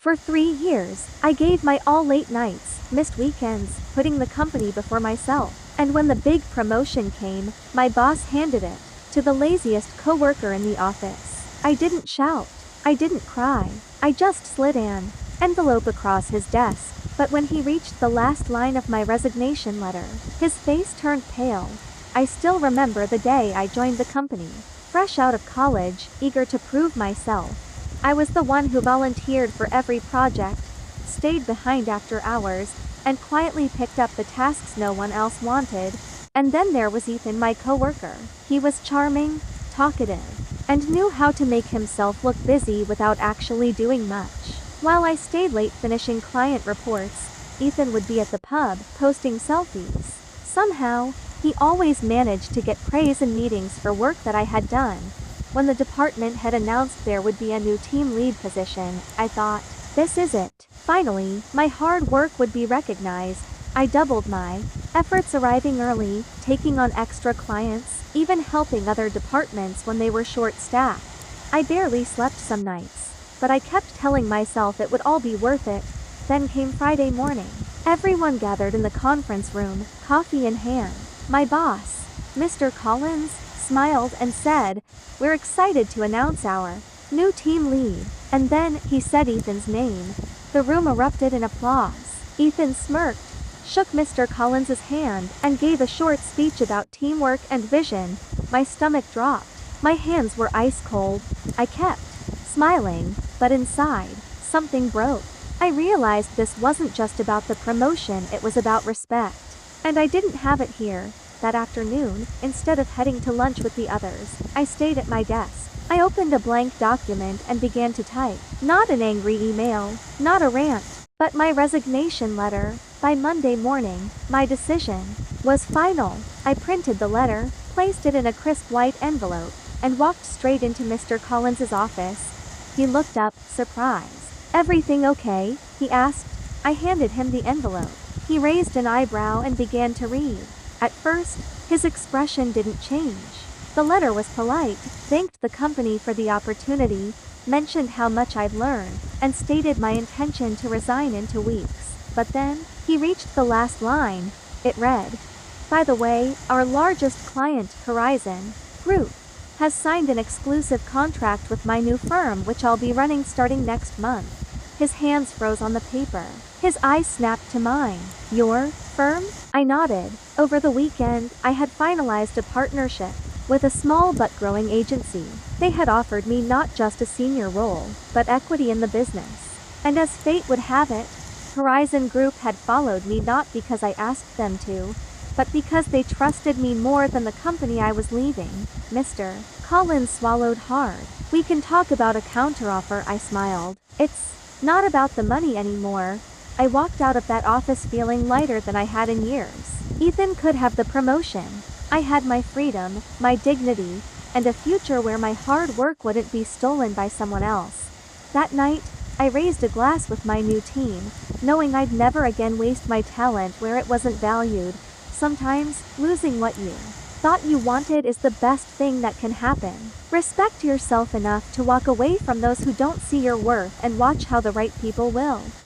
For 3 years, I gave my all late nights, missed weekends, putting the company before myself. And when the big promotion came, my boss handed it to the laziest coworker in the office. I didn't shout. I didn't cry. I just slid an envelope across his desk. But when he reached the last line of my resignation letter, his face turned pale. I still remember the day I joined the company. Fresh out of college, eager to prove myself. I was the one who volunteered for every project, stayed behind after hours, and quietly picked up the tasks no one else wanted. And then there was Ethan, my coworker. He was charming, talkative, and knew how to make himself look busy without actually doing much. While I stayed late finishing client reports, Ethan would be at the pub, posting selfies. Somehow, he always managed to get praise in meetings for work that I had done. When the department had announced there would be a new team lead position, I thought, this is it. Finally, my hard work would be recognized. I doubled my efforts, arriving early, taking on extra clients, even helping other departments when they were short-staffed. I barely slept some nights, but I kept telling myself it would all be worth it. Then came Friday morning. Everyone gathered in the conference room, coffee in hand. My boss, Mr. Collins, smiled and said, "We're excited to announce our new team lead." And then he said Ethan's name. The room erupted in applause. Ethan smirked, shook Mr. Collins's hand, and gave a short speech about teamwork and vision. My stomach dropped. My hands were ice cold. I kept smiling, but inside, something broke. I realized this wasn't just about the promotion, it was about respect. And I didn't have it here. That afternoon, instead of heading to lunch with the others, I stayed at my desk. I opened a blank document and began to type. Not an angry email, not a rant, but my resignation letter. By Monday morning, my decision was final. I printed the letter, placed it in a crisp white envelope, and walked straight into Mr. Collins's office. He looked up, surprised. "Everything okay?" he asked. I handed him the envelope. He raised an eyebrow and began to read. At first, his expression didn't change. The letter was polite, thanked the company for the opportunity, mentioned how much I'd learned, and stated my intention to resign in 2 weeks. But then, he reached the last line. It read, "By the way, our largest client, Horizon Group, has signed an exclusive contract with my new firm, which I'll be running starting next month." His hands froze on the paper. His eyes snapped to mine. "Your firm?" I nodded. Over the weekend, I had finalized a partnership with a small but growing agency. They had offered me not just a senior role, but equity in the business. And as fate would have it, Horizon Group had followed me not because I asked them to, but because they trusted me more than the company I was leaving. Mr. Collins swallowed hard. "We can talk about a counteroffer," I smiled. "It's not about the money anymore." I walked out of that office feeling lighter than I had in years. Ethan could have the promotion. I had my freedom, my dignity, and a future where my hard work wouldn't be stolen by someone else. That night, I raised a glass with my new team, knowing I'd never again waste my talent where it wasn't valued. Sometimes, losing what you thought you wanted is the best thing that can happen. Respect yourself enough to walk away from those who don't see your worth and watch how the right people will.